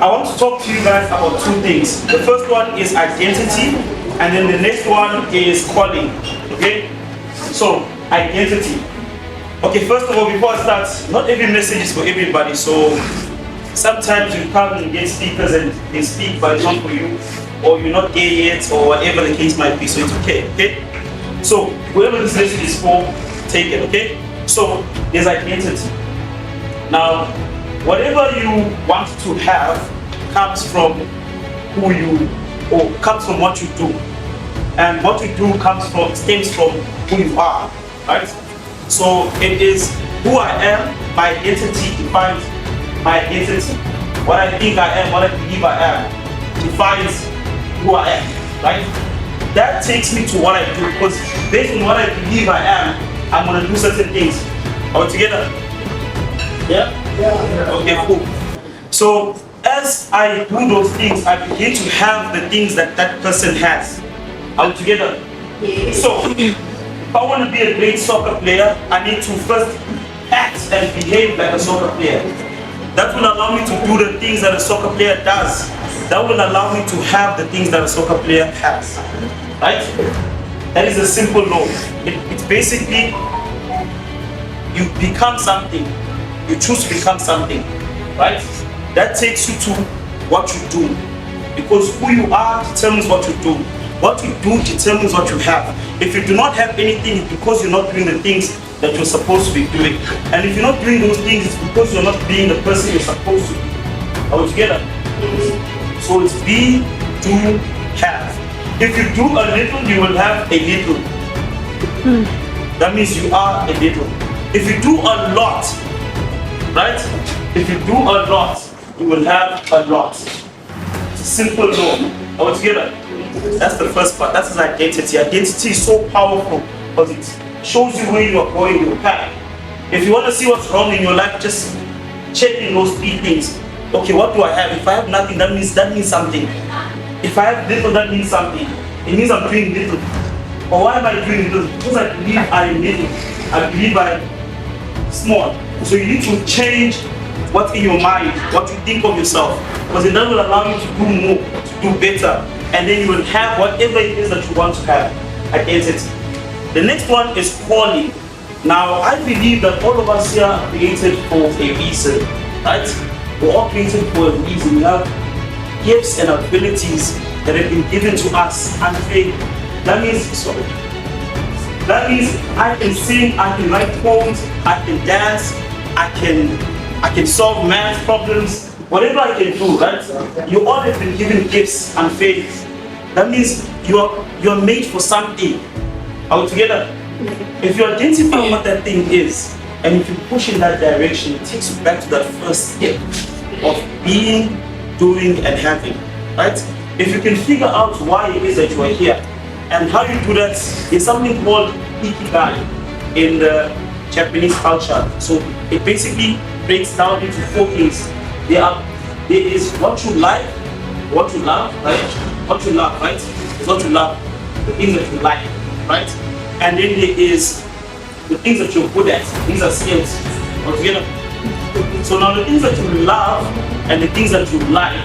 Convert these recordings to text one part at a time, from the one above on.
I want to talk to you guys about two things. The first one is identity, and then the next one is calling. Okay? So, identity. Okay, first of all, before I start, not every message is for everybody. So, sometimes you come and get speakers and they speak, but it's not for you, or you're not there yet, or whatever the case might be. So, it's okay. Okay? So, whoever this message is for, take it. Okay? So, there's identity. Now, whatever you want to have comes from who you, or comes from what you do. And what you do stems from who you are, right? So it is who I am, my identity defines my identity. What I think I am, what I believe I am, defines who I am, right? That takes me to what I do, because based on what I believe I am, I'm gonna do certain things. Are we together? Yeah? Okay, cool. So as I do those things, I begin to have the things that that person has. Are we together? Yeah. So if I want to be a great soccer player, I need to first act and behave like a soccer player. That will allow me to do the things that a soccer player does. That will allow me to have the things that a soccer player has. Right? That is a simple law. It's basically you become something. You choose to become something, right? That takes you to what you do, because who you are determines what you do. What you do determines what you have. If you do not have anything, it's because you're not doing the things that you're supposed to be doing. And if you're not doing those things, it's because you're not being the person you're supposed to be. Are we together? So it's be, do, have. If you do a little, you will have a little. That means you are a little. If you do a lot, right? If you do a lot, you will have a lot. It's a simple law. Are we together? That's the first part. That's his identity. Identity is so powerful because it shows you where you are going, your path. If you want to see what's wrong in your life, just check in those three things. Okay, what do I have? If I have nothing, that means something. If I have little, that means something. It means I'm doing little. Or why am I doing little? Because I believe I am little. I believe I'm small. So you need to change what's in your mind, what you think of yourself, because it will allow you to do more, to do better, and then you will have whatever it is that you want to have, identity. The next one is calling. Now, I believe that all of us here are created for a reason, right? We're all created for a reason. We have gifts and abilities that have been given to us, and that means I can sing, I can write poems, I can dance, I can solve math problems, whatever I can do, right? You all have been given gifts and faith. That means you're made for something. Are we together? If you identify what that thing is, and if you push in that direction, it takes you back to that first step of being, doing, and having, right? If you can figure out why it is that you are here, and how you do that is something called ikigai in the Japanese culture. So it basically breaks down into four things. There is what you like, what you love, right? What you love, right? It's what you love, the things that you like, right? And then there is the things that you're good at. These are skills. Altogether. So now the things that you love and the things that you like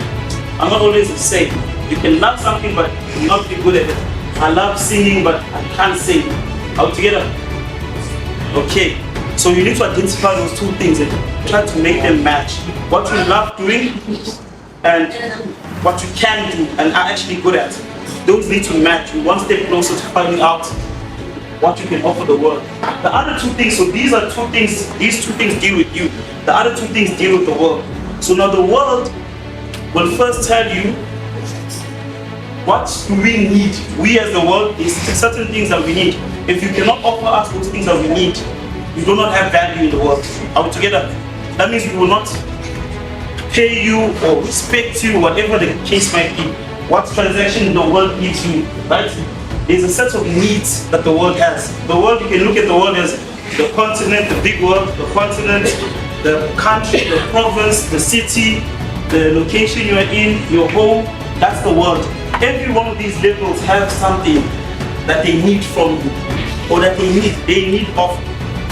are not always the same. You can love something but not be good at it. I love singing but I can't sing. Altogether. Okay. So you need to identify those two things and try to make them match. What you love doing and what you can do and are actually good at. Those need to match. You're one step closer to finding out what you can offer the world. The other two things, so these two things deal with you. The other two things deal with the world. So now the world will first tell you what do we need. We as the world, is certain things that we need. If you cannot offer us those things that we need, you do not have value in the world. Are we together? That means we will not pay you or respect you, whatever the case might be. What transaction the world gives you, right? There's a set of needs that the world has. The world, you can look at the world as the continent, the big world, the continent, the country, the province, the city, the location you are in, your home. That's the world. Every one of these levels have something that they need from you, or that they need of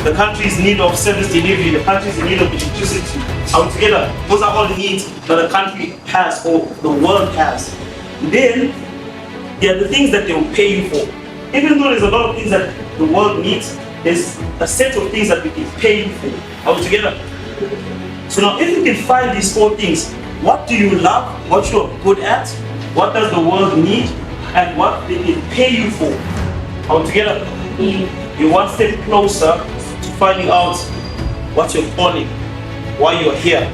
the country's need of service delivery, the country's need of electricity, Are we together? Those are all the needs that a country has or the world has. Then there are the things that they will pay you for. Even though there's a lot of things that the world needs, there's a set of things that we can pay you for. Are we together? So now if you can find these 4 things, what do you love, what you're good at, what does the world need, and what they can pay you for? Are we together? You're one step closer to finding out what's your calling, why you're here.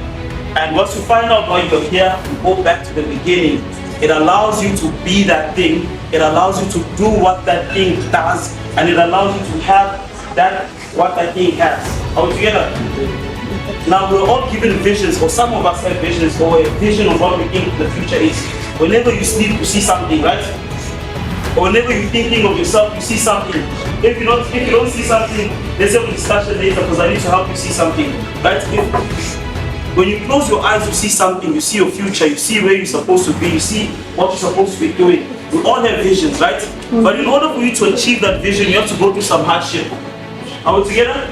And once you find out why you're here, you go back to the beginning. It allows you to be that thing. It allows you to do what that thing does, and it allows you to have that what that thing has. Are we together? Now we're all given visions, or some of us have visions, or a vision of what we think the future is. Whenever you sleep, you see something, right? Or whenever you're thinking of yourself, you see something. If you don't see something, let's have a discussion later because I need to help you see something, right? When you close your eyes, you see something, you see your future, you see where you're supposed to be, you see what you're supposed to be doing. We all have visions, right? But in order for you to achieve that vision, you have to go through some hardship. Are we together?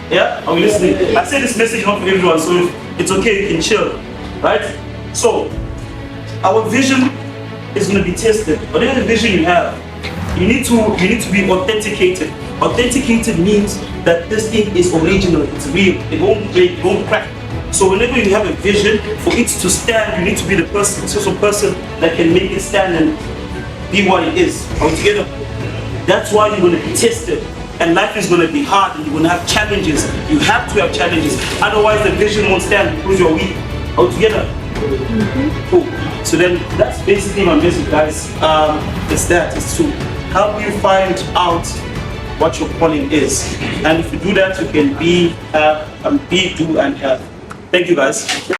Yeah? Are we listening? I say this message not for everyone, so if it's okay, you can chill, right? So, our vision is going to be tested. Whatever vision you have, you need to be authenticated. Authenticated means that this thing is original, it's real, it won't break, it won't crack. So whenever you have a vision, for it to stand, you need to be the person that can make it stand and be what it is. Are we together? That's why you're going to be tested. And life is going to be hard and you're going to have challenges. You have to have challenges. Otherwise the vision won't stand because you're weak. Are we together? Cool. So then that's basically my message, guys. It's to help you find out what your calling is. And if you do that, you can be, do, and have. Thank you, guys.